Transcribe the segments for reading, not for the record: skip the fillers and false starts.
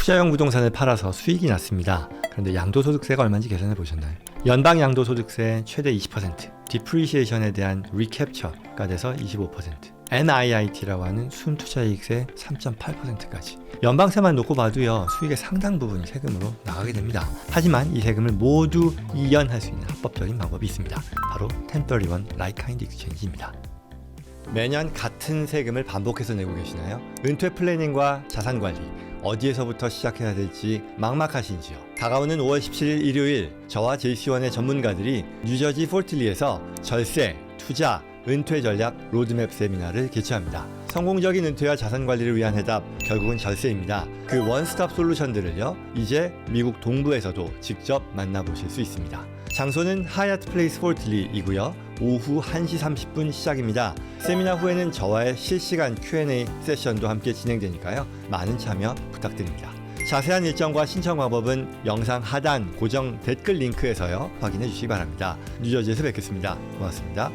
투자용 부동산을 팔아서 수익이 났습니다. 그런데 양도소득세가 얼마인지 계산해 보셨나요? 연방 양도소득세 최대 20%, 디프리시에이션에 대한 리캡처가 돼서 25%, NIIT라고 하는 순투자이익세 3.8%까지 연방세만 놓고 봐도요, 수익의 상당 부분이 세금으로 나가게 됩니다. 하지만 이 세금을 모두 이연할 수 있는 합법적인 방법이 있습니다. 바로 1031 Like Kind Exchange입니다. 매년 같은 세금을 반복해서 내고 계시나요? 은퇴 플래닝과 자산관리 어디에서부터 시작해야 될지 막막하신지요? 다가오는 5월 17일 일요일 저와 JC1의 전문가들이 뉴저지 포틀리에서 절세, 투자, 은퇴 전략 로드맵 세미나를 개최합니다. 성공적인 은퇴와 자산관리를 위한 해답, 결국은 절세입니다. 그 원스톱 솔루션들을요, 이제 미국 동부에서도 직접 만나보실 수 있습니다. 장소는 하얏트 플레이스 포틀리이고요. 오후 1시 30분 시작입니다. 세미나 후에는 저와의 실시간 Q&A 세션도 함께 진행되니까요. 많은 참여 부탁드립니다. 자세한 일정과 신청 방법은 영상 하단 고정 댓글 링크에서요. 확인해 주시기 바랍니다. 뉴저지에서 뵙겠습니다. 고맙습니다.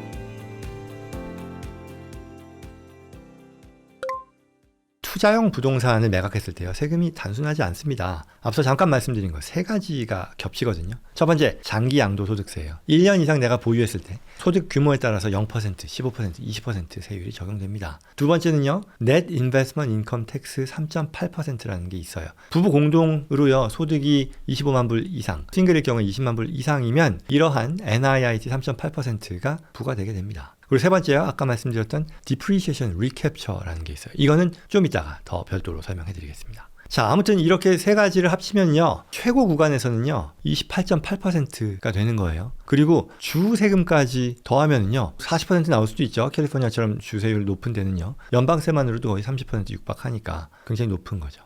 투자용 부동산을 매각했을 때요, 세금이 단순하지 않습니다. 앞서 잠깐 말씀드린 거 세 가지가 겹치거든요. 첫 번째, 장기 양도소득세예요. 1년 이상 내가 보유했을 때 소득 규모에 따라서 0%, 15%, 20% 세율이 적용됩니다. 두 번째는요, Net Investment Income Tax 3.8%라는 게 있어요. 부부 공동으로요, 소득이 25만 불 이상, 싱글일 경우 20만 불 이상이면 이러한 NIIT 3.8%가 부과되게 됩니다. 그리고 세 번째요, 아까 말씀드렸던 Depreciation Recapture라는 게 있어요. 이거는 좀 이따가 더 별도로 설명해 드리겠습니다. 자, 아무튼 이렇게 세 가지를 합치면요, 최고 구간에서는요 28.8%가 되는 거예요. 그리고 주세금까지 더하면요 40% 나올 수도 있죠. 캘리포니아처럼 주세율 높은 데는요 연방세만으로도 거의 30% 육박하니까 굉장히 높은 거죠.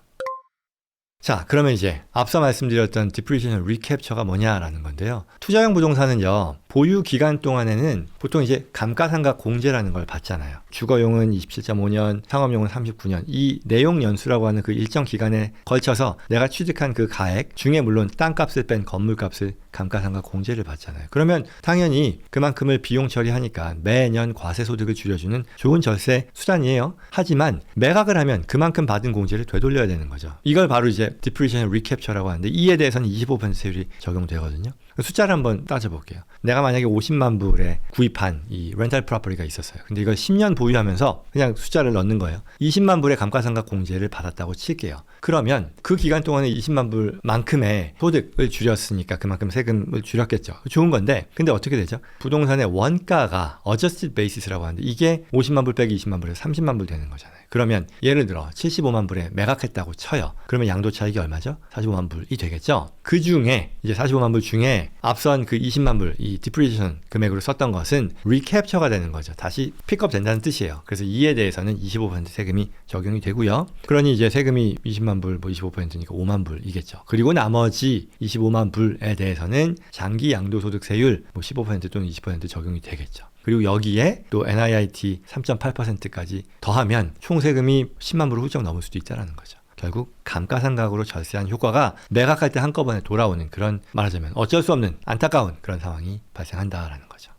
자, 그러면 이제 앞서 말씀드렸던 Depreciation Recapture가 뭐냐라는 건데요. 투자용 부동산은요, 보유 기간 동안에는 보통 이제 감가상각 공제라는 걸 받잖아요. 주거용은 27.5년, 상업용은 39년. 이 내용 연수라고 하는 그 일정 기간에 걸쳐서 내가 취득한 그 가액 중에 물론 땅값을 뺀 건물값을 감가상각 공제를 받잖아요. 그러면 당연히 그만큼을 비용 처리하니까 매년 과세소득을 줄여주는 좋은 절세 수단이에요. 하지만 매각을 하면 그만큼 받은 공제를 되돌려야 되는 거죠. 이걸 바로 이제 Depreciation Recapture라고 하는데, 이에 대해서는 25% 세율이 적용되거든요. 숫자를 한번 따져볼게요. 내가 만약에 50만 불에 구입한 이 렌탈 프로퍼티가 있었어요. 근데 이걸 10년 보유하면서 그냥 숫자를 넣는 거예요. 20만 불의 감가상각 공제를 받았다고 칠게요. 그러면 그 기간 동안에 20만 불만큼의 소득을 줄였으니까 그만큼 세금을 줄였겠죠. 좋은 건데, 근데 어떻게 되죠? 부동산의 원가가 adjusted basis라고 하는데, 이게 50만 불 빼기 20만 불에서 30만 불 되는 거잖아요. 그러면 예를 들어 75만 불에 매각했다고 쳐요. 그러면 양도 차익이 얼마죠? 45만 불이 되겠죠. 그 중에 이제 45만 불 중에 앞선 그 20만 불 이 디프리시에이션 금액으로 썼던 것은 리캡처가 되는 거죠. 다시 픽업 된다는 뜻이에요. 그래서 이에 대해서는 25% 세금이 적용이 되고요. 그러니 이제 세금이 20만 불, 뭐 25%니까 5만 불이겠죠. 그리고 나머지 25만 불에 대해서는 장기 양도소득세율 뭐 15% 또는 20% 적용이 되겠죠. 그리고 여기에 또 NIIT 3.8%까지 더하면 총 세금이 10만 불을 훌쩍 넘을 수도 있다는 거죠. 결국 감가상각으로 절세한 효과가 매각할 때 한꺼번에 돌아오는, 그런 말하자면 어쩔 수 없는 안타까운 그런 상황이 발생한다라는 거죠.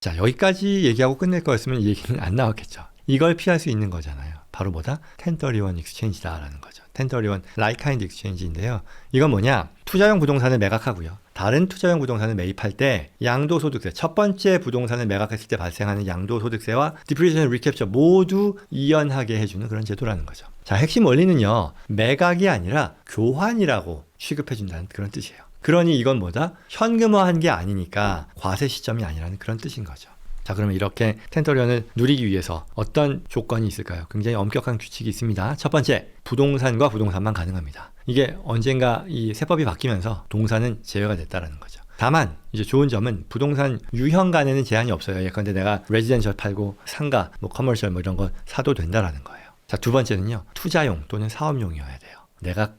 자, 여기까지 얘기하고 끝낼 거였으면 이 얘기는 안 나왔겠죠. 이걸 피할 수 있는 거잖아요. 바로 뭐다? 1031 Exchange다라는 거죠. 1031 Like Kind Exchange인데요. 이건 뭐냐? 투자용 부동산을 매각하고요, 다른 투자용 부동산을 매입할 때 양도소득세, 첫 번째 부동산을 매각했을 때 발생하는 양도소득세와 Depreciation Recapture 모두 이연하게 해주는 그런 제도라는 거죠. 자, 핵심 원리는요, 매각이 아니라 교환이라고 취급해준다는 그런 뜻이에요. 그러니 이건 뭐다? 현금화한 게 아니니까 과세 시점이 아니라는 그런 뜻인 거죠. 자, 그러면 이렇게 1031을 누리기 위해서 어떤 조건이 있을까요? 굉장히 엄격한 규칙이 있습니다. 첫 번째, 부동산과 부동산만 가능합니다. 이게 언젠가 이 세법이 바뀌면서 동산은 제외가 됐다라는 거죠. 다만 이제 좋은 점은 부동산 유형 간에는 제한이 없어요. 예컨대 내가 레지던셜 팔고 상가, 뭐 커머셜 뭐 이런 거 사도 된다라는 거예요. 자, 두 번째는요, 투자용 또는 사업용이어야 돼요. 내가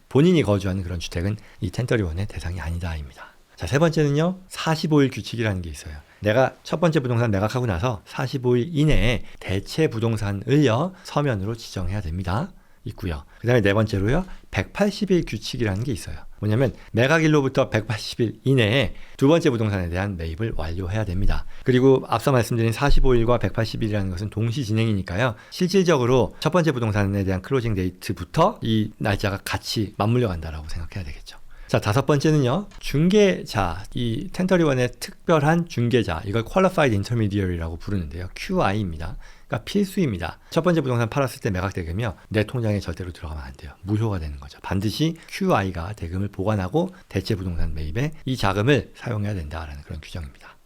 본인이 거주하는 그런 주택은 이 1031의 대상이 아니다입니다. 자, 세 번째는요, 45일 규칙이라는 게 있어요. 내가 첫 번째 부동산 매각하고 나서 45일 이내에 대체 부동산을요, 서면으로 지정해야 됩니다. 있고요. 그 다음에 네 번째로요, 180일 규칙이라는 게 있어요. 뭐냐면 매각일로부터 180일 이내에 두 번째 부동산에 대한 매입을 완료해야 됩니다. 그리고 앞서 말씀드린 45일과 180일이라는 것은 동시 진행이니까요. 실질적으로 첫 번째 부동산에 대한 클로징 데이트부터 이 날짜가 같이 맞물려 간다라고 생각해야 되겠죠. 자, 다섯 번째는요. 중개자, 이 1031의 특별한 중개자, 이걸 Qualified Intermediary라고 부르는데요. QI입니다. 그러니까 필수입니다. 첫 번째 부동산 팔았을 때 매각 대금이요. 내 통장에 절대로 들어가면 안 돼요. 무효가 되는 거죠. 반드시 QI가 대금을 보관하고 대체 부동산 매입에 이 자금을 사용해야 된다라는 그런 규정입니다.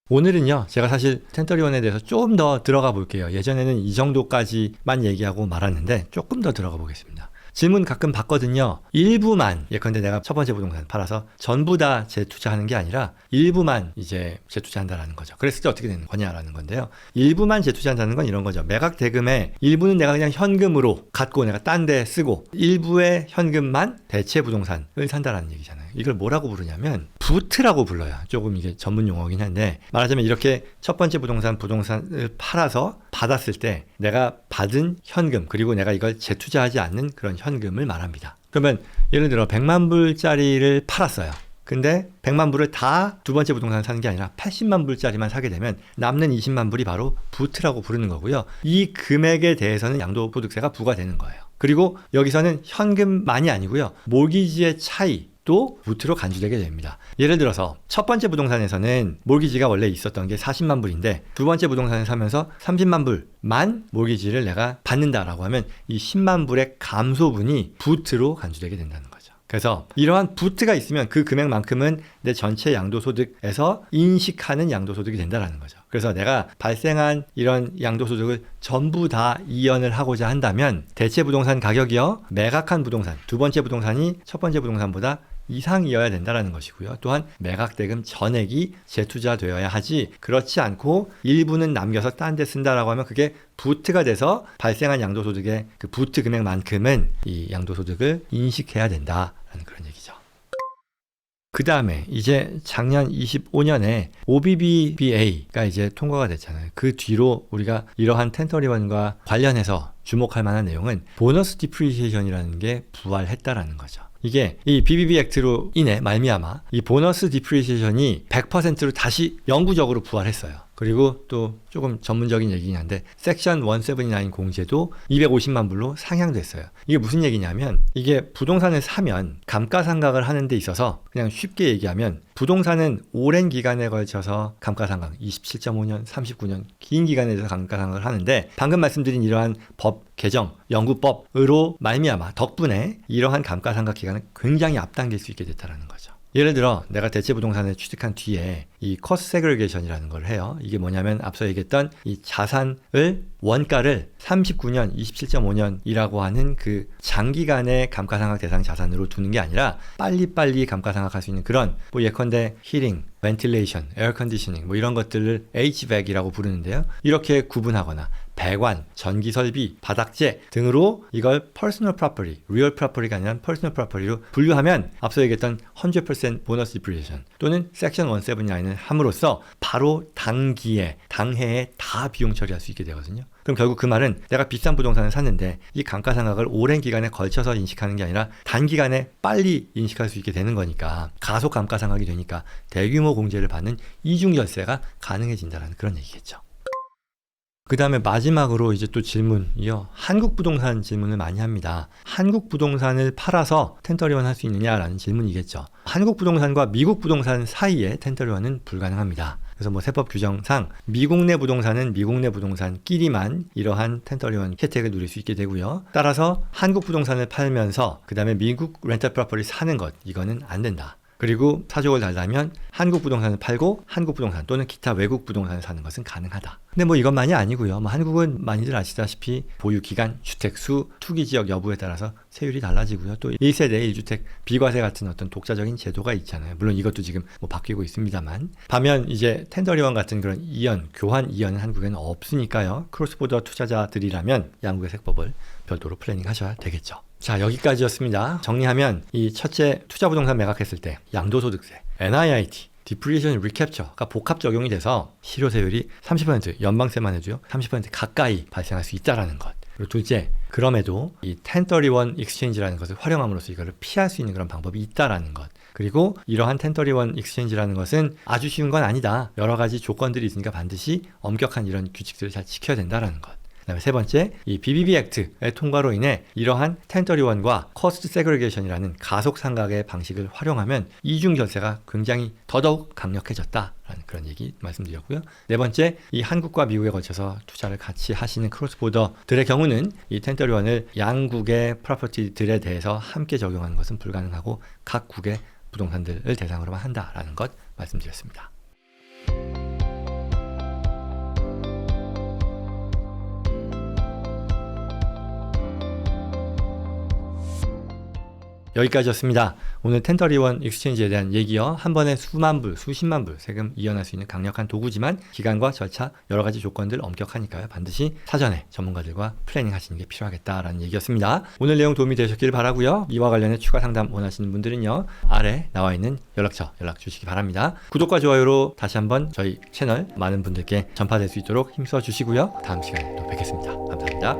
오늘은요, 제가 사실 1031에 대해서 좀 더 들어가 볼게요. 예전에는 이 정도까지만 얘기하고 말았는데 조금 더 들어가 보겠습니다. 질문 가끔 받거든요. 일부만, 예컨대 내가 첫 번째 부동산 팔아서 전부 다 재투자하는 게 아니라 일부만 이제 재투자한다라는 거죠. 그랬을 때 어떻게 되는 거냐라는 건데요. 일부만 재투자한다는 건 이런 거죠. 매각 대금의 일부는 내가 그냥 현금으로 갖고 내가 딴 데 쓰고 일부의 현금만 대체 부동산을 산다라는 얘기잖아요. 이걸 뭐라고 부르냐면 부트라고 불러요. 조금 이게 전문 용어긴 한데 말하자면 이렇게 첫 번째 부동산을 팔아서 받았을 때 내가 받은 현금 그리고 내가 이걸 재투자하지 않는 그런 현금을 말합니다. 그러면 예를 들어 100만 불짜리를 팔았어요. 근데 100만 불을 다 두 번째 부동산을 사는 게 아니라 80만 불짜리만 사게 되면 남는 20만 불이 바로 부트라고 부르는 거고요. 이 금액에 대해서는 양도소득세가 부과되는 거예요. 그리고 여기서는 현금만이 아니고요. 모기지의 차이 또 부트로 간주되게 됩니다. 예를 들어서 첫 번째 부동산에서는 모기지가 원래 있었던 게 40만 불인데 두 번째 부동산을 사면서 30만 불만 모기지를 내가 받는다라고 하면 이 10만 불의 감소분이 부트로 간주되게 된다는 거죠. 그래서 이러한 부트가 있으면 그 금액만큼은 내 전체 양도소득에서 인식하는 양도소득이 된다는 거죠. 그래서 내가 발생한 이런 양도소득을 전부 다 이연을 하고자 한다면 대체 부동산 가격이요. 매각한 부동산, 두 번째 부동산이 첫 번째 부동산보다 이상이어야 된다는 것이고요. 또한 매각대금 전액이 재투자되어야 하지 그렇지 않고 일부는 남겨서 딴 데 쓴다라고 하면 그게 부트가 돼서 발생한 양도소득의 그 부트 금액만큼은 이 양도소득을 인식해야 된다라는 그런 얘기죠. 그 다음에 이제 작년 25년에 OBBBA가 이제 통과가 됐잖아요. 그 뒤로 우리가 이러한 1031과 관련해서 주목할 만한 내용은 보너스 디프리시에이션이라는 게 부활했다라는 거죠. 이게 이 BBB 액트로 인해 말미암아 이 보너스 디프리시에이션이 100%로 다시 영구적으로 부활했어요. 그리고 또 조금 전문적인 얘기긴 한데 섹션 179 공제도 250만 불로 상향됐어요. 이게 무슨 얘기냐면 이게 부동산을 사면 감가상각을 하는 데 있어서 그냥 쉽게 얘기하면 부동산은 오랜 기간에 걸쳐서 감가상각 27.5년, 39년 긴 기간에 대해서 감가상각을 하는데 방금 말씀드린 이러한 법 개정, 연구법으로 말미암아 덕분에 이러한 감가상각 기간을 굉장히 앞당길 수 있게 됐다는 거죠. 예를 들어 내가 대체 부동산을 취득한 뒤에 이 코스트 세그리게이션이라는 걸 해요. 이게 뭐냐면 앞서 얘기했던 이 자산을 원가를 39년, 27.5년이라고 하는 그 장기간의 감가상각 대상 자산으로 두는 게 아니라 빨리빨리 감가상각할 수 있는 그런 뭐 예컨대 히팅, 벤틸레이션, 에어 컨디셔닝 뭐 이런 것들을 HVAC이라고 부르는데요. 이렇게 구분하거나 배관, 전기 설비, 바닥재 등으로 이걸 personal property, real property가 아니라 personal property로 분류하면 앞서 얘기했던 100% 보너스 디프리시에이션 또는 섹션 179을 함으로써 바로 당기에, 당해에 다 비용 처리할 수 있게 되거든요. 그럼 결국 그 말은 내가 비싼 부동산을 샀는데 이 감가상각을 오랜 기간에 걸쳐서 인식하는 게 아니라 단기간에 빨리 인식할 수 있게 되는 거니까 가속 감가상각이 되니까 대규모 공제를 받는 이중결세가 가능해진다는 그런 얘기겠죠. 그 다음에 마지막으로 이제 또 질문이요. 한국 부동산 질문을 많이 합니다. 한국 부동산을 팔아서 1031 할 수 있느냐라는 질문이겠죠. 한국 부동산과 미국 부동산 사이에 1031은 불가능합니다. 그래서 뭐 세법 규정상 미국 내 부동산은 미국 내 부동산끼리만 이러한 1031 혜택을 누릴 수 있게 되고요. 따라서 한국 부동산을 팔면서 그 다음에 미국 렌탈 프로퍼티 사는 것 이거는 안 된다. 그리고 사족을 달다면 한국 부동산을 팔고 한국 부동산 또는 기타 외국 부동산을 사는 것은 가능하다. 근데 뭐 이것만이 아니고요. 뭐 한국은 많이들 아시다시피 보유기간, 주택수, 투기지역 여부에 따라서 세율이 달라지고요. 또 1세대 1주택 비과세 같은 어떤 독자적인 제도가 있잖아요. 물론 이것도 지금 뭐 바뀌고 있습니다만. 반면 이제 1031 같은 그런 이연, 교환 이연은 한국에는 없으니까요. 크로스보더 투자자들이라면 양국의 세법을 별도로 플래닝 하셔야 되겠죠. 자, 여기까지였습니다. 정리하면 이 첫째 투자 부동산 매각했을 때 양도소득세, NIIT, 디프리션 리캡처가 복합 적용이 돼서 실효세율이 30% 연방세만 해도요 30% 가까이 발생할 수 있다라는 것. 그리고 둘째, 그럼에도 이 1031 익스체인지라는 것을 활용함으로써 이거를 피할 수 있는 그런 방법이 있다라는 것. 그리고 이러한 1031 익스체인지라는 것은 아주 쉬운 건 아니다. 여러 가지 조건들이 있으니까 반드시 엄격한 이런 규칙들을 잘 지켜야 된다라는 것. 그다음에 세 번째, 이 BBB 액트의 통과로 인해 이러한 1031과 코스트 세그리게이션이라는 가속 상각의 방식을 활용하면 이중 결세가 굉장히 더더욱 강력해졌다라는 그런 얘기 말씀드렸고요. 네 번째, 이 한국과 미국에 걸쳐서 투자를 같이 하시는 크로스보더들의 경우는 이 1031을 양국의 프로퍼티들에 대해서 함께 적용하는 것은 불가능하고 각 국의 부동산들을 대상으로만 한다라는 것 말씀드렸습니다. 여기까지였습니다. 오늘 1031 익스체인지에 대한 얘기요. 한 번에 수만 불, 수십만 불 세금 이연할 수 있는 강력한 도구지만 기간과 절차, 여러 가지 조건들 엄격하니까요. 반드시 사전에 전문가들과 플래닝 하시는 게 필요하겠다라는 얘기였습니다. 오늘 내용 도움이 되셨길 바라고요. 이와 관련해 추가 상담 원하시는 분들은요. 아래 나와 있는 연락처 연락 주시기 바랍니다. 구독과 좋아요로 다시 한번 저희 채널 많은 분들께 전파될 수 있도록 힘써 주시고요. 다음 시간에 또 뵙겠습니다. 감사합니다.